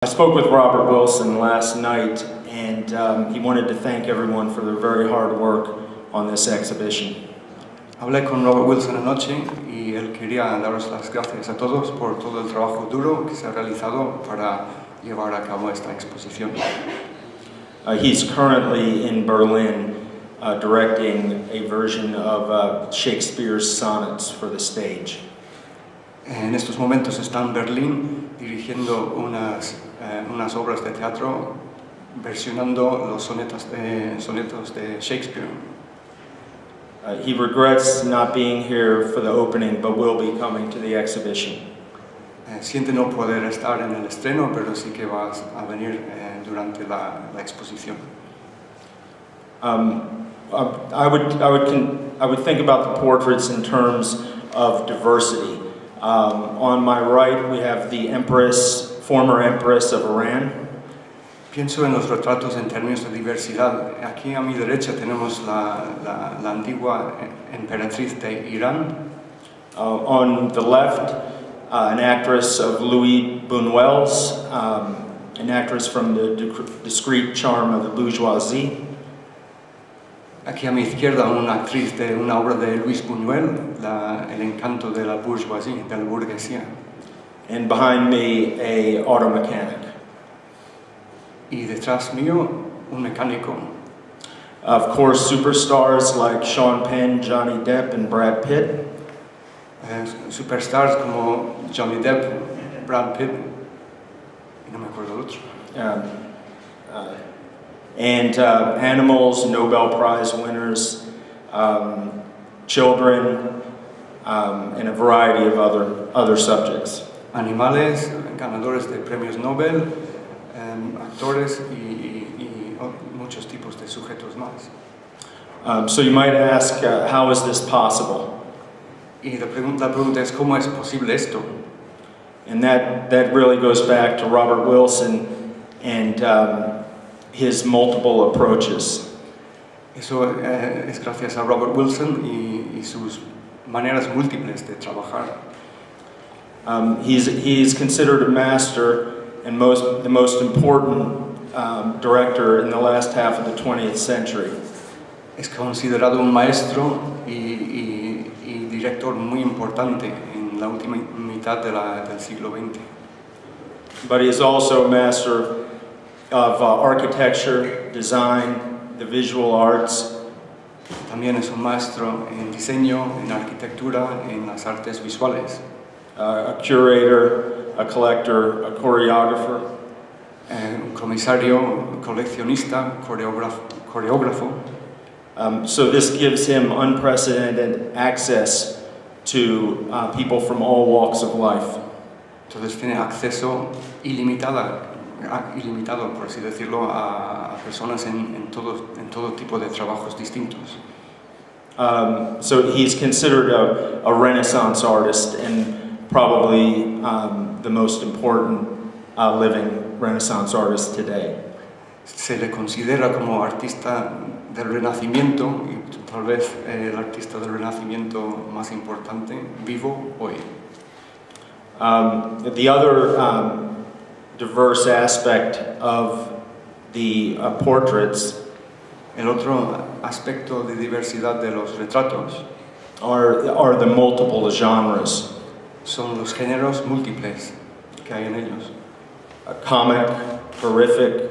I spoke with Robert Wilson last night, and he wanted to thank everyone for their very hard work on this exhibition. Hablé con Robert Wilson anoche y él quería daros las gracias a todos por todo el trabajo duro que se ha realizado para llevar a cabo esta exposición. He's currently in Berlin directing a version of Shakespeare's sonnets for the stage. En estos momentos está en Berlín dirigiendo unas obras de teatro versionando los sonetos de Shakespeare. He regrets not being here for the opening, but will be coming to the exhibition. Siente no poder estar en el estreno, pero sí que va a venir durante la exposición. I would think about the portraits in terms of diversity. On my right, we have the former Empress of Iran. Pienso en los retratos en términos de diversidad. Aquí a mi derecha tenemos la antigua emperatriz de Irán. On the left, an actress of Louis Buñuel's, an actress from the discreet charm of the bourgeoisie. Aquí a mi izquierda una actriz de una obra de Luis Buñuel, El encanto de la bourgeoisie, de la burguesía. And behind me, a auto mechanic. Y detrás mío, un mecánico. Of course, superstars like Sean Penn, Johnny Depp, and Brad Pitt. Superstars como Johnny Depp, Brad Pitt, y no me acuerdo el otro. And animals, Nobel Prize winners, children, and a variety of other subjects. Animales, ganadores de premios Nobel, actores y muchos tipos de sujetos más. So you might ask, how is this possible? Y la pregunta es, ¿cómo es posible esto? And that really goes back to Robert Wilson and his multiple approaches. Eso es gracias a Robert Wilson y sus maneras múltiples de trabajar. He's considered a master and the most important director in the last half of the 20th century. Es considerado un maestro y director muy importante en la última mitad del siglo XX. But he is also a master of architecture, design, the visual arts. También es un maestro en diseño, en arquitectura, en las artes visuales. A curator, a collector, a choreographer. Un comisario, coleccionista, coreógrafo. So this gives him unprecedented access to people from all walks of life. Entonces tiene acceso ilimitado, por así decirlo, a personas en todo tipo de trabajos distintos. So he's considered a Renaissance artist and probably the most important living Renaissance artist today. Se le considera como artista del Renacimiento y tal vez el artista del Renacimiento más importante vivo hoy. The other diverse aspect of the portraits, el otro aspecto de diversidad de los retratos, are the multiple genres. Son los géneros múltiples que hay en ellos. Comic, horrific,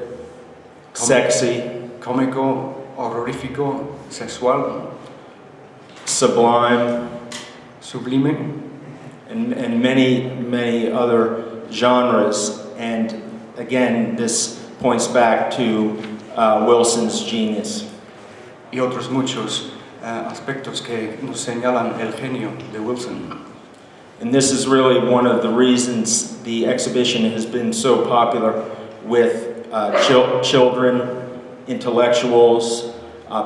sexy, cómico, horrorífico, sexual, sublime, sublime, and many other genres. And again, this points back to Wilson's genius. Y otros muchos aspectos que nos señalan el genio de Wilson. And this is really one of the reasons the exhibition has been so popular with children, intellectuals,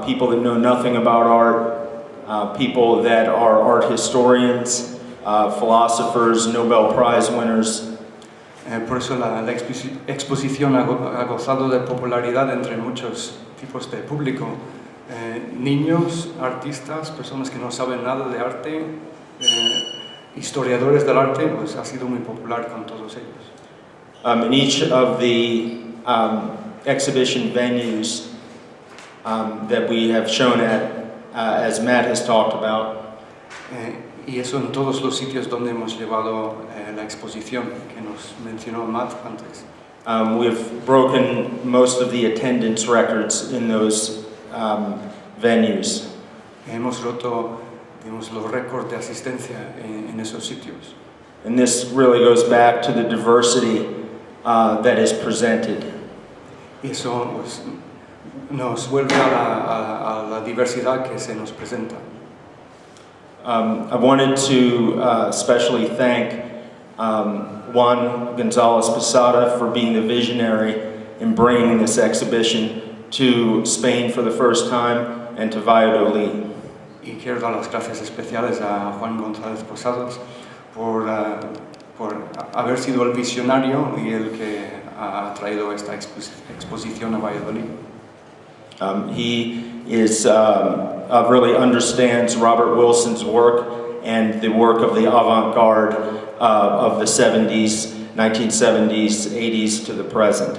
people that know nothing about art, people that are art historians, philosophers, Nobel Prize winners. Por eso la exposición ha gozado de popularidad entre muchos tipos de público. Niños, artistas, personas que no saben nada de arte, historiadores del arte, pues ha sido muy popular con todos ellos. In each of the exhibition venues that we have shown at, as Matt has talked about, Y eso en todos los sitios donde hemos llevado la exposición que nos mencionó Matt antes. we've broken most of the attendance records in those venues. Hemos roto, digamos, los récords de asistencia en esos sitios. And this really goes back to the diversity that is presented. Y eso pues, nos vuelve a la diversidad que se nos presenta. I wanted to especially thank Juan Gonzalez Posada for being the visionary in bringing this exhibition to Spain for the first time and to Valladolid. Y quiero dar las gracias especiales a Juan González Posadas por haber sido el visionario y el que ha traído esta exposición a Valladolid. He is really understands Robert Wilson's work and the work of the avant-garde of the 70s, 1970s, 80s to the present.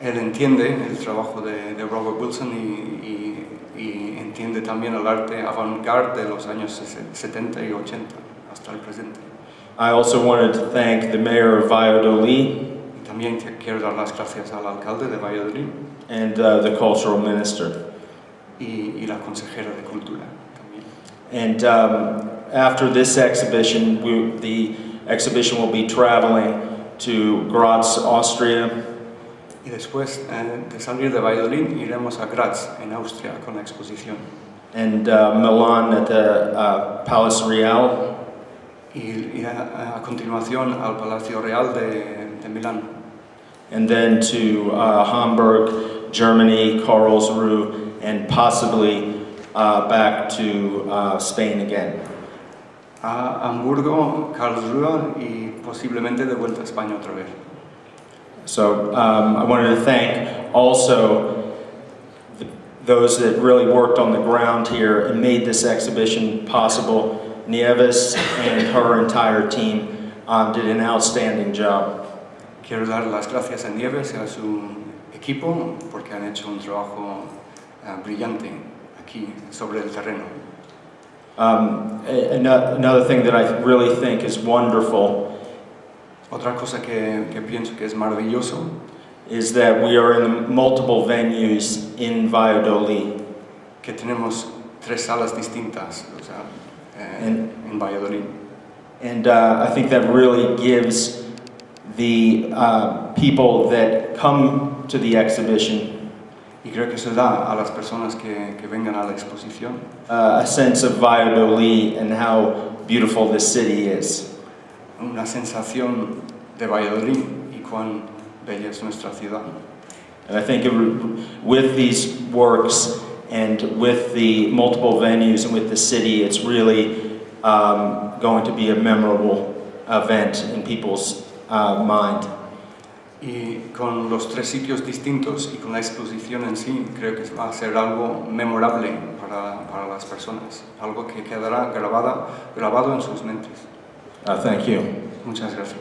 Él entiende el trabajo de Robert Wilson y entiende también el arte avant-garde de los años 70 y 80 hasta el presente. I also wanted to thank the mayor of Valladolid Y también quiero dar las gracias al alcalde de Valladolid and the cultural minister. y la consejera de cultura también. And after this exhibition, the exhibition will be traveling to Graz, Austria, Y después de salir de Valladolid iremos a Graz, en Austria, con la exposición. and Milan at the Palace Real, Y a continuación al Palacio Real de Milán. and then to Hamburg, Germany, Karlsruhe, and possibly back to Spain again. A Hamburgo, Karlsruhe y posiblemente de vuelta a España otra vez. So I wanted to thank also those that really worked on the ground here and made this exhibition possible. Nieves and her entire team did an outstanding job. Quiero dar las gracias a Nieves y a su equipo porque han hecho un trabajo brillante aquí sobre el terreno. Another thing that I really think is wonderful Otra cosa que pienso que es maravilloso is that we are in multiple venues in Valladolid. que tenemos 3 salas distintas, o sea, En- en Valladolid. And I think that really gives the people that come to the exhibition Y creo que eso da a las personas que vengan a la exposición a sense of Valladolid and how beautiful this city is. una sensación de Valladolid y cuán bella es nuestra ciudad. And I think with these works and with the multiple venues and with the city, it's really going to be a memorable event in people's mind. Y con los 3 sitios distintos y con la exposición en sí, creo que va a ser algo memorable para las personas, algo que quedará grabado en sus mentes. Thank you. Muchas gracias.